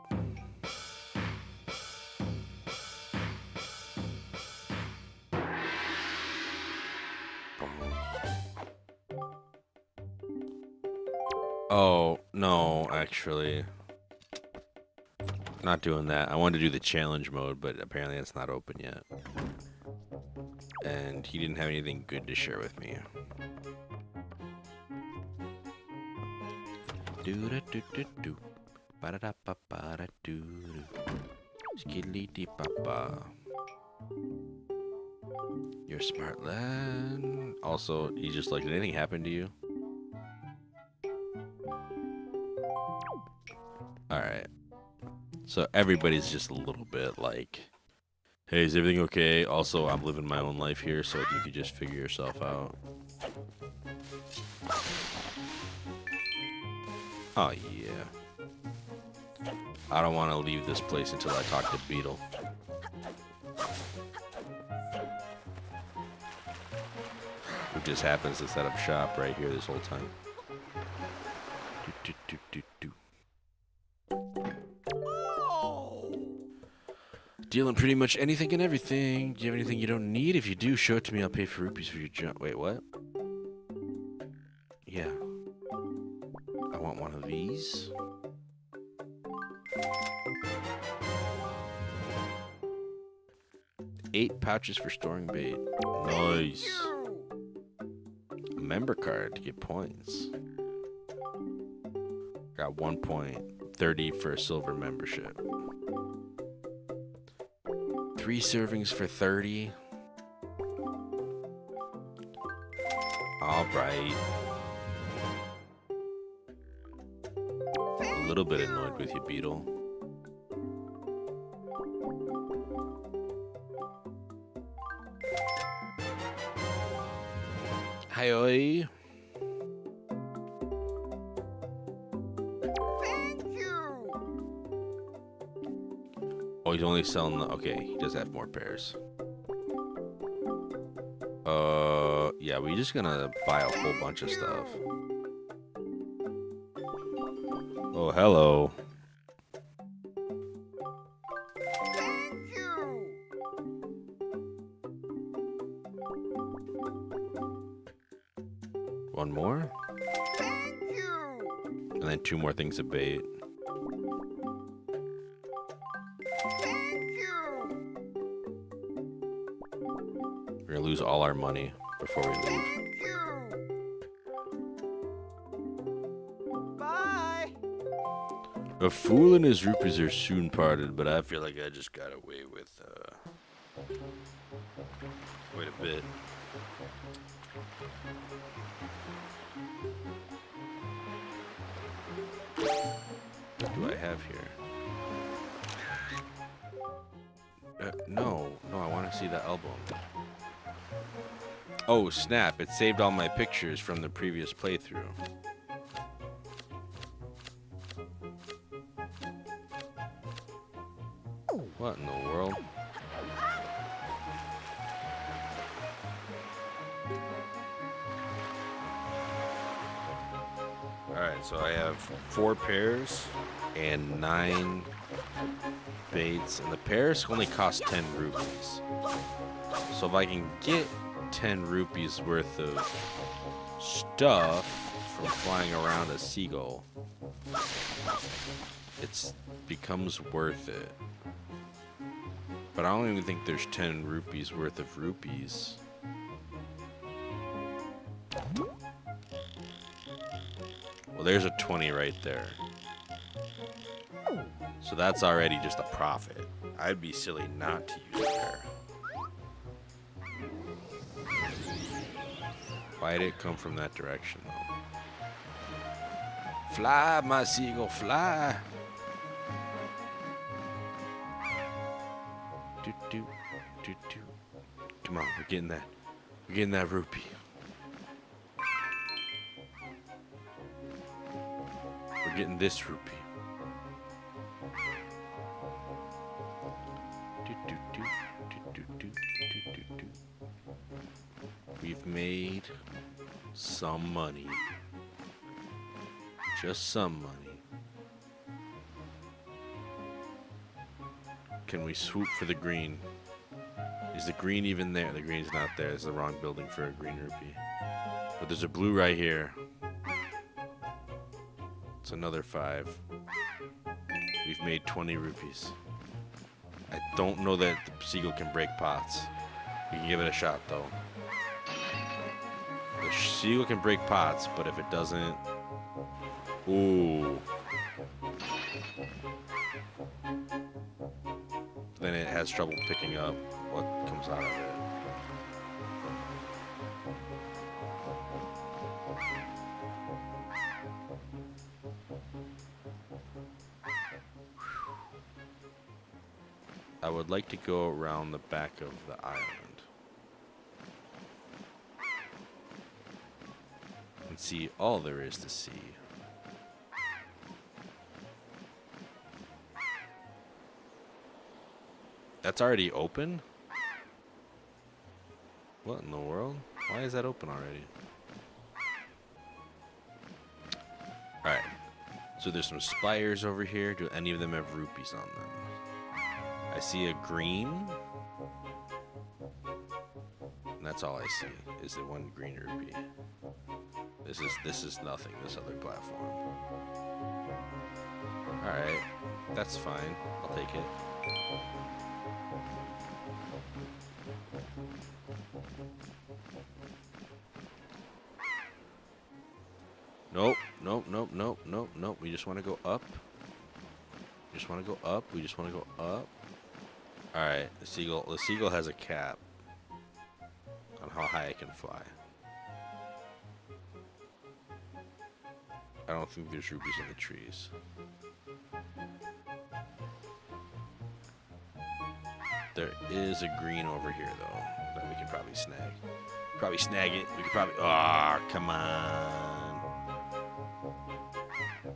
Oh, no, actually. Not doing that. I wanted to do the challenge mode, but apparently it's not open yet. And he didn't have anything good to share with me. Do-da-do-do-do. Ba-da-da-ba-ba-da-do-do. Skidly-dee-ba-ba. You're a smart lad. Also, he's just like, did anything happen to you? Alright. So everybody's just a little bit like, hey, is everything okay? Also, I'm living my own life here, so if you could just figure yourself out. Oh, yeah. I don't want to leave this place until I talk to Beetle. Who just happens to set up shop right here this whole time. Dealing pretty much anything and everything. Do you have anything you don't need? If you do, show it to me. I'll pay for rupees for your jump. Wait, what? Yeah. I want one of these. Eight pouches for storing bait. Nice. A member card to get points. Got 1 point. 30 for a silver membership. 3 servings for 30. All right. A little bit annoyed with you, Beetle. Hi-oi. Oh, he's only selling the... Okay, he does have more pairs. Yeah, we're just gonna buy a whole bunch of stuff. Oh, hello. One more? And then 2 more things of bait. We're gonna lose all our money before we leave. Bye. A fool and his rupees are soon parted, but I feel like I just got away with quite a bit. What do I have here? No, I want to see the album. Oh, snap. It saved all my pictures from the previous playthrough. What in the world? Alright, so I have 4 pairs and 9 baits, and the pairs only cost 10 rupees. So if I can get 10 rupees worth of stuff from flying around a seagull, it becomes worth it. But I don't even think there's 10 rupees worth of rupees. Well, there's a 20 right there. So that's already just a profit. I'd be silly not to use it there. Why did it come from that direction, though? Fly, my seagull, fly. Do, do, do, do. Come on, we're getting that. We're getting that rupee. We're getting this rupee. Do, do, do, do, do, do, do, do, do. We've made some money. Just some money. Can we swoop for the green? Is the green even there? The green's not there. It's the wrong building for a green rupee. But there's a blue right here. It's another 5. We've made 20 rupees. I don't know that the seagull can break pots. We can give it a shot, though. The seagull can break pots, but if it doesn't... Ooh. Then it has trouble picking up what comes out of it. I would like to go around the back of the island and see all there is to see. That's already open? What in the world? Why is that open already? Alright. So there's some spires over here. Do any of them have rupees on them? I see a green. And that's all I see, is the one green rupee. This is nothing, this other platform. Alright. That's fine. I'll take it. Nope, nope, nope, nope, nope, nope. We just want to go up. We just want to go up. We just want to go up. Alright, the seagull has a cap on how high it can fly. I don't think there's rupees in the trees. There is a green over here, though, that we can probably snag. Probably snag it. We could probably... Ah, oh, come on.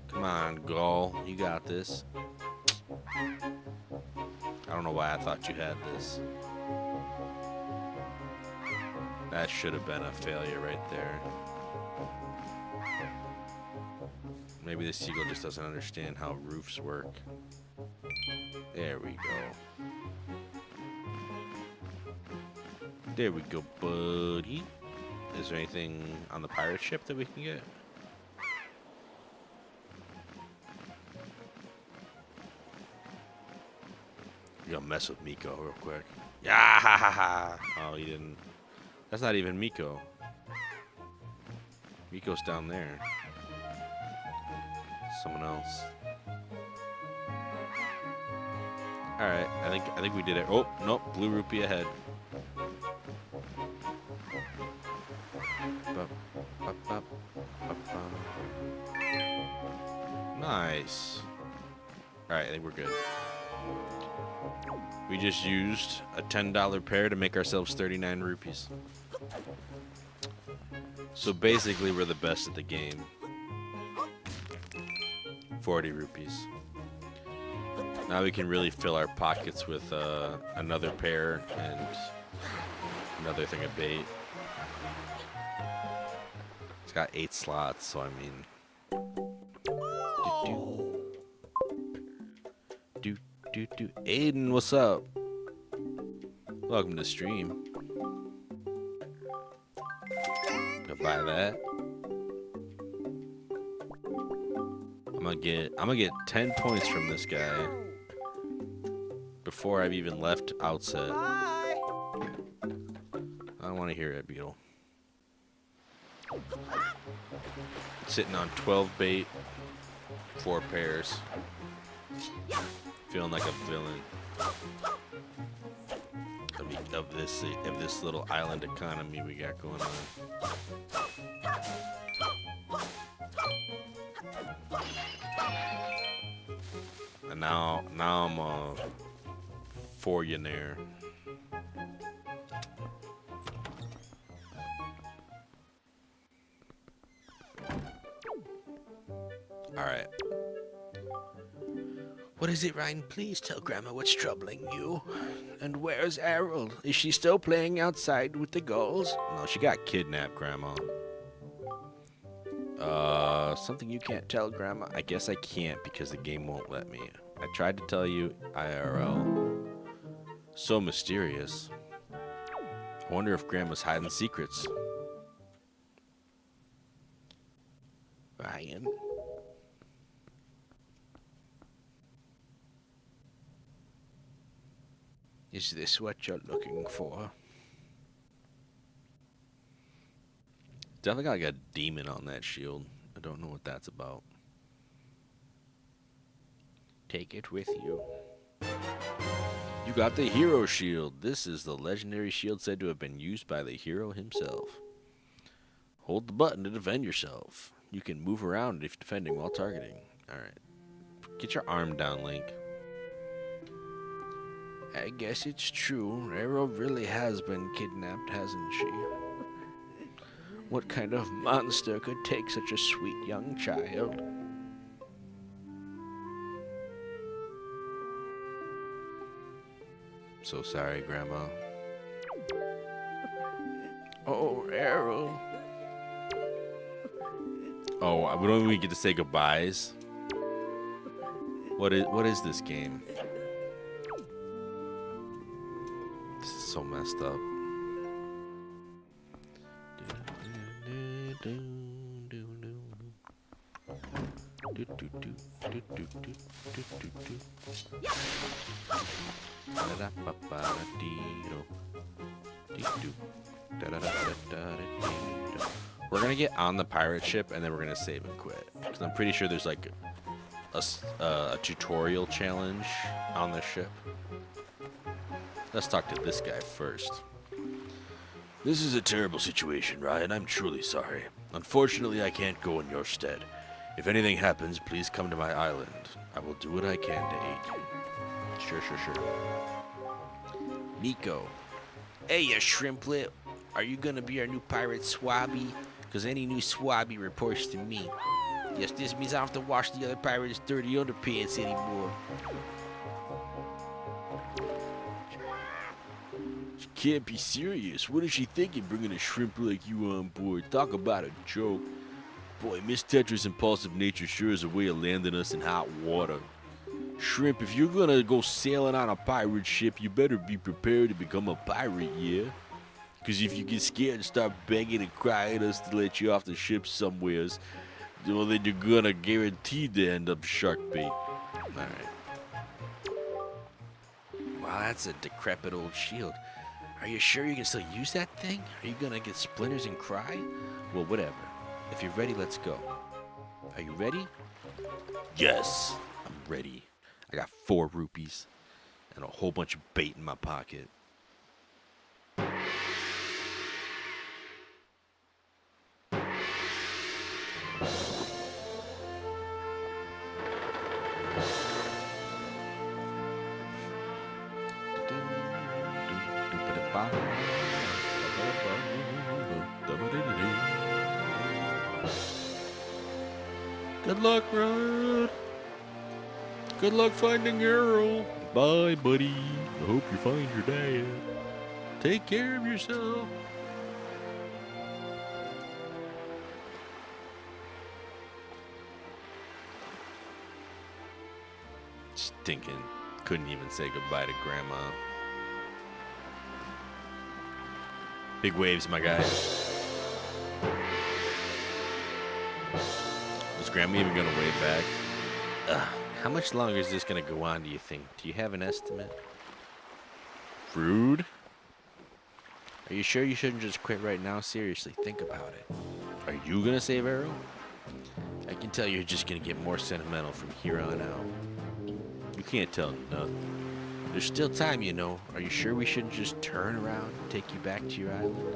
Come on, Gull. You got this. I don't know why I thought you had this. That should have been a failure right there. Maybe the seagull just doesn't understand how roofs work. There we go. There we go, buddy. Is there anything on the pirate ship that we can get? You gotta mess with Miko real quick. Yeah, ha ha ha. Oh, he didn't. That's not even Miko. Miko's down there. Someone else. All right, I think we did it. Oh, nope, blue rupee ahead. Nice. All right, I think we're good. We just used a $10 pair to make ourselves 39 rupees. So basically, we're the best at the game. 40 rupees. Now we can really fill our pockets with another pair and another thing of bait. It's got 8 slots, so I mean... Aiden, what's up? Welcome to the stream. Go buy that. I'm gonna get 10 points from this guy before I've even left Outset. I don't want to hear it, Beetle. Sitting on 12 bait, 4 pairs. Feeling like a villain of this little island economy we got going on. And now I'm a fourionaire. All right. What is it, Ryan? Please tell Grandma what's troubling you. And where's Errol? Is she still playing outside with the gulls? No, she got kidnapped, Grandma. Something you can't tell, Grandma? I guess I can't because the game won't let me. I tried to tell you IRL. So mysterious. I wonder if Grandma's hiding secrets. Ryan? Is this what you're looking for? Definitely got like a demon on that shield. I don't know what that's about. Take it with you. You got the hero shield. This is the legendary shield said to have been used by the hero himself. Hold the button to defend yourself. You can move around if defending while targeting. Alright. Get your arm down, Link. I guess it's true. Arrow really has been kidnapped, hasn't she? What kind of monster could take such a sweet young child? So sorry, Grandma. Oh, Arrow. Oh, we don't even get to say goodbyes. What is this game? This is so messed up. We're gonna get on the pirate ship and then we're gonna save and quit. Because I'm pretty sure there's like a tutorial challenge on the ship. Let's talk to this guy first. This is a terrible situation, Ryan. I'm truly sorry. Unfortunately, I can't go in your stead. If anything happens, please come to my island. I will do what I can to aid you. Sure. Nico. Hey, you shrimplet. Are you gonna be our new pirate swabby? Because any new swabby reports to me. Yes, this means I don't have to wash the other pirates' dirty underpants anymore. She can't be serious. What is she thinking bringing a shrimp like you on board? Talk about a joke. Boy, Miss Tetra's impulsive nature sure is a way of landing us in hot water. Shrimp, if you're gonna go sailing on a pirate ship, you better be prepared to become a pirate, yeah? Because if you get scared and start begging and crying at us to let you off the ship somewheres, well, then you're gonna guaranteed to end up shark bait. Alright. Wow, that's a decrepit old shield. Are you sure you can still use that thing? Are you gonna get splinters and cry? Well, whatever. If you're ready, let's go. Are you ready? Yes, I'm ready. I got 4 rupees and a whole bunch of bait in my pocket. Good luck, Rod. Good luck finding Errol. Bye, buddy. I hope you find your dad. Take care of yourself. Stinking. Couldn't even say goodbye to Grandma. Big waves, my guy. Is Grandma even gonna wave back? How much longer is this gonna go on, do you think? Do you have an estimate? Rude. Are you sure you shouldn't just quit right now? Seriously, think about it. Are you gonna save Arrow? I can tell you're just gonna get more sentimental from here on out. You can't tell nothing. There's still time, you know. Are you sure we shouldn't just turn around and take you back to your island?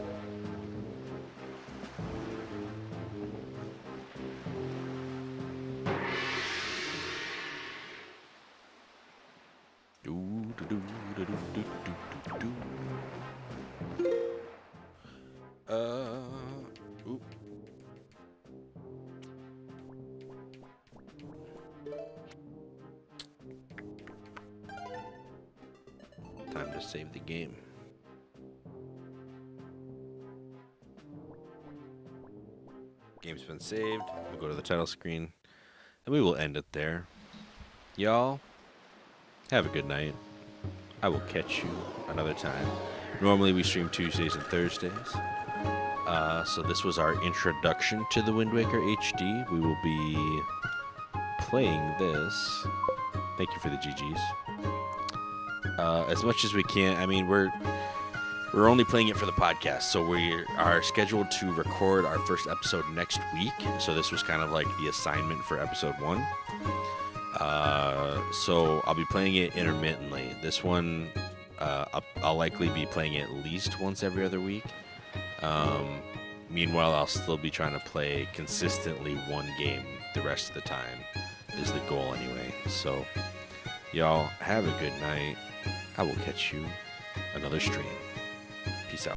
Oop. Time to save the game. Game's been saved. We'll go to the title screen, and we will end it there. Y'all, have a good night. I will catch you another time. Normally we stream Tuesdays and Thursdays. So this was our introduction to the Wind Waker HD. We will be playing this. Thank you for the GGs. As much as we can. I mean, we're only playing it for the podcast, so we are scheduled to record our first episode next week. So this was kind of like the assignment for episode 1. So I'll be playing it intermittently. This one, I'll likely be playing it at least once every other week. Meanwhile, I'll still be trying to play consistently one game the rest of the time, is the goal anyway. So, y'all, have a good night. I will catch you another stream.